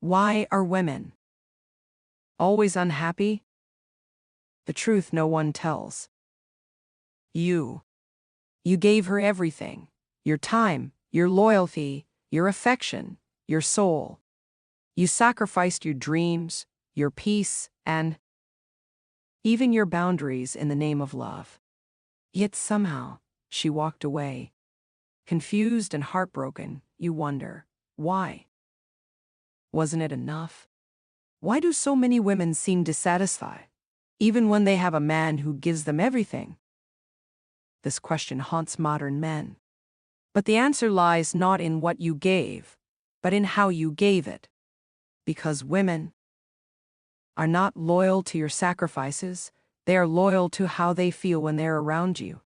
Why are women always unhappy? The truth no one tells. You. You gave her everything. Your time, your loyalty, your affection, your soul. You sacrificed your dreams, your peace, and even your boundaries in the name of love. Yet somehow, she walked away. Confused and heartbroken, you wonder, why? Wasn't it enough? Why do so many women seem dissatisfied, even when they have a man who gives them everything? This question haunts modern men. But the answer lies not in what you gave, but in how you gave it. Because women are not loyal to your sacrifices, they are loyal to how they feel when they're around you.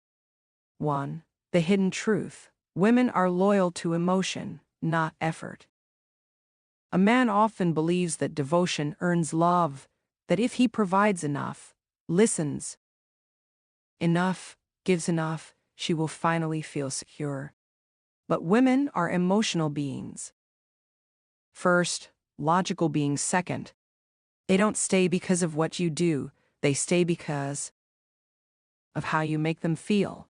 1. The hidden truth. Women are loyal to emotion, not effort. A man often believes that devotion earns love, that if he provides enough, listens enough, gives enough, she will finally feel secure. But women are emotional beings. First, logical beings second. They don't stay because of what you do, they stay because of how you make them feel.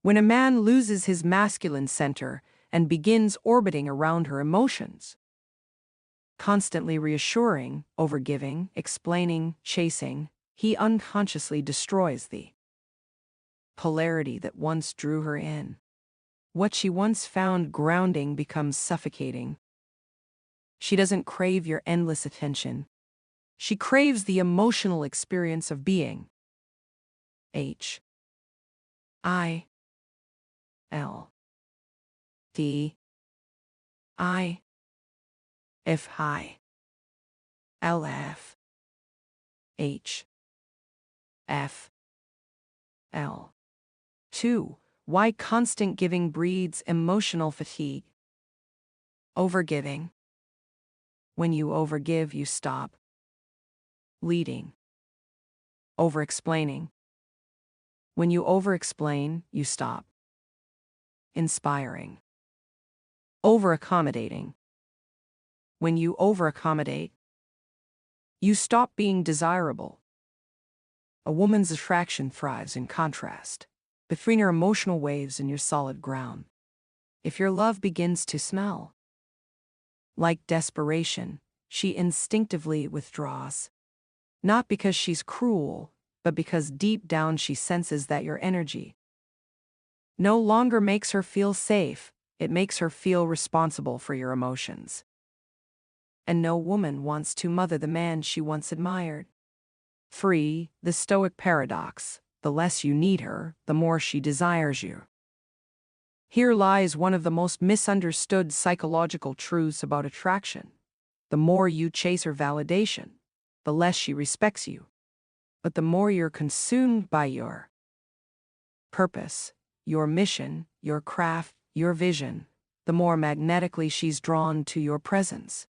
When a man loses his masculine center and begins orbiting around her emotions, constantly reassuring, overgiving, explaining, chasing, he unconsciously destroys the polarity that once drew her in. What she once found grounding becomes suffocating. She doesn't crave your endless attention. She craves the emotional experience of being. H. I. L. D. I. F. I. L. F. H. F. L. 2. Why constant giving breeds emotional fatigue? Overgiving. When you overgive, you stop leading. Overexplaining. When you overexplain, you stop inspiring. Overaccommodating. When you overaccommodate, you stop being desirable. A woman's attraction thrives in contrast, between your emotional waves and your solid ground. If your love begins to smell like desperation, she instinctively withdraws. Not because she's cruel, but because deep down she senses that your energy no longer makes her feel safe, it makes her feel responsible for your emotions. And no woman wants to mother the man she once admired. 3. The Stoic paradox. The less you need her, the more she desires you. Here lies one of the most misunderstood psychological truths about attraction. The more you chase her validation, the less she respects you. But the more you're consumed by your purpose, your mission, your craft, your vision, the more magnetically she's drawn to your presence.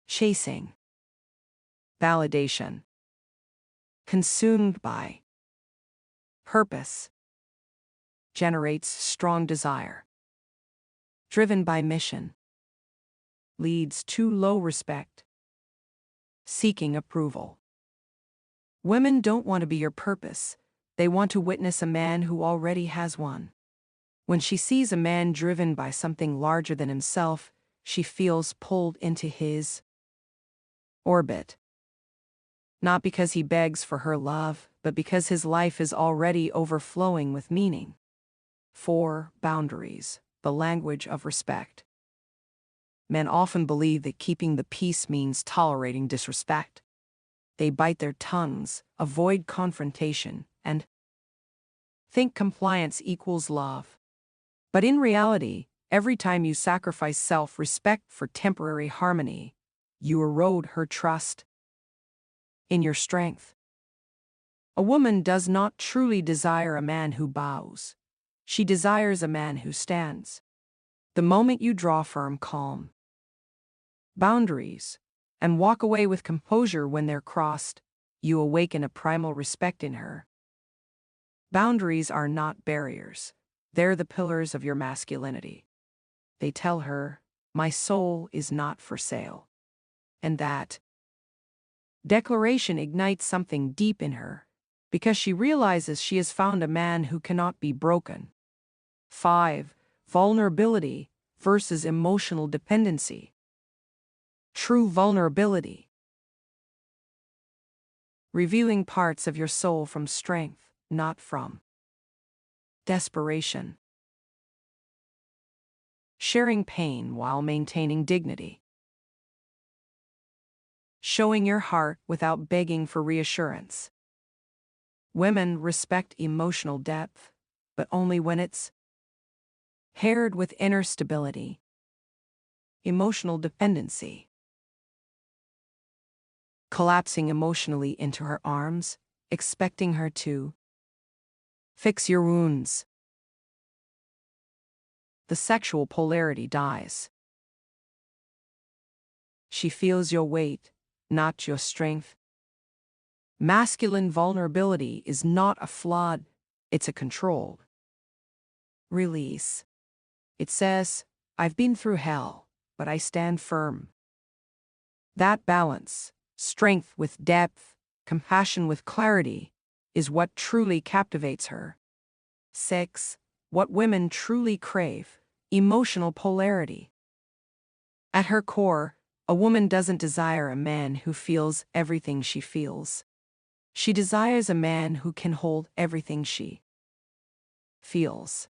Chasing validation. Consumed by purpose generates strong desire. Driven by mission leads to low respect. Seeking approval. Women don't want to be your purpose. They want to witness a man who already has one. When she sees a man driven by something larger than himself, she feels pulled into his orbit. Not because he begs for her love, but because his life is already overflowing with meaning. 4. Boundaries, the language of respect. Men often believe that keeping the peace means tolerating disrespect. They bite their tongues, avoid confrontation, and think compliance equals love. But in reality, every time you sacrifice self-respect for temporary harmony, you erode her trust in your strength. A woman does not truly desire a man who bows. She desires a man who stands. The moment you draw firm, calm boundaries and walk away with composure when they're crossed, you awaken a primal respect in her. Boundaries are not barriers. They're the pillars of your masculinity. They tell her, My soul is not for sale. And that declaration ignites something deep in her, because she realizes she has found a man who cannot be broken. 5. Vulnerability versus emotional dependency. True vulnerability. Revealing parts of your soul from strength, not from desperation. Sharing pain while maintaining dignity. Showing your heart without begging for reassurance. Women respect emotional depth, but only when it's paired with inner stability. Emotional dependency. Collapsing emotionally into her arms, expecting her to fix your wounds. The sexual polarity dies. She feels your weight, not your strength. Masculine vulnerability is not a flaw, it's a control. Release. It says, I've been through hell, but I stand firm. That balance, strength with depth, compassion with clarity, is what truly captivates her. 6. What women truly crave: emotional polarity. At her core, a woman doesn't desire a man who feels everything she feels. She desires a man who can hold everything she feels.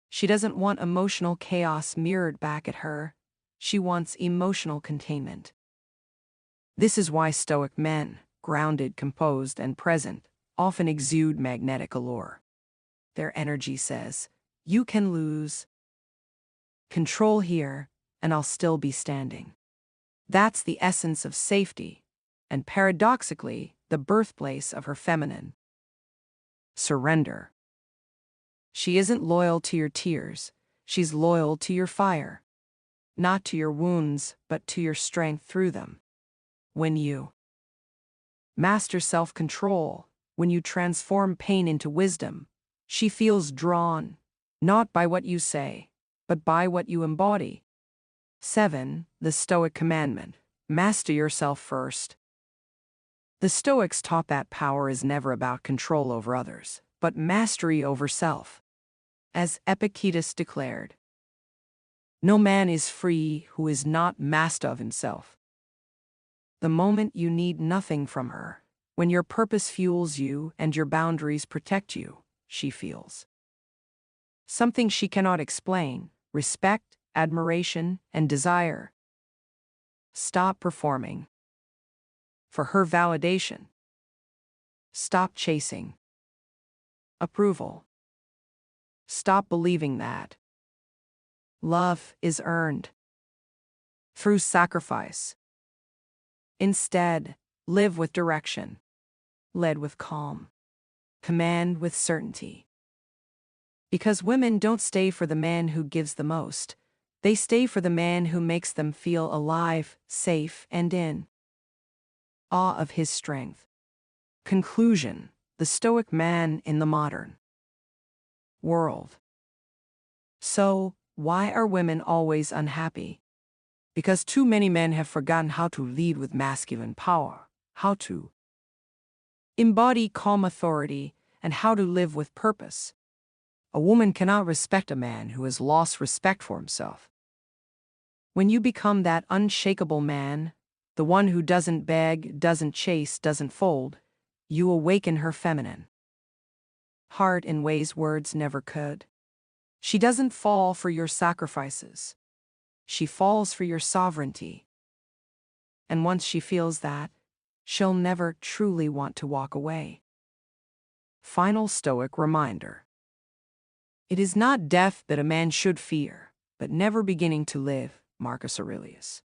She doesn't want emotional chaos mirrored back at her. She wants emotional containment. This is why stoic men, grounded, composed, and present, often exude magnetic allure. Their energy says, you can lose control here, and I'll still be standing. That's the essence of safety, and paradoxically, the birthplace of her feminine surrender. She isn't loyal to your tears, she's loyal to your fire. Not to your wounds, but to your strength through them. When you master self-control, when you transform pain into wisdom, she feels drawn, not by what you say, but by what you embody. 7. The Stoic commandment: master yourself first. The Stoics taught that power is never about control over others, but mastery over self. As Epictetus declared, no man is free who is not master of himself. The moment you need nothing from her, when your purpose fuels you and your boundaries protect you, she feels something she cannot explain: respect, admiration, and desire. Stop performing for her validation. Stop chasing approval. Stop believing that love is earned through sacrifice. Instead, live with direction, led with calm, command with certainty. Because women don't stay for the man who gives the most, they stay for the man who makes them feel alive, safe, and in awe of his strength. Conclusion: the Stoic man in the modern world. So, why are women always unhappy? Because too many men have forgotten how to lead with masculine power, how to embody calm authority, and how to live with purpose. A woman cannot respect a man who has lost respect for himself. When you become that unshakable man, the one who doesn't beg, doesn't chase, doesn't fold, you awaken her feminine heart in ways words never could. She doesn't fall for your sacrifices. She falls for your sovereignty. And once she feels that, she'll never truly want to walk away. Final Stoic reminder: it is not death that a man should fear, but never beginning to live. Marcus Aurelius.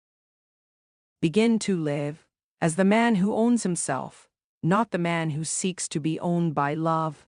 Begin to live as the man who owns himself, not the man who seeks to be owned by love.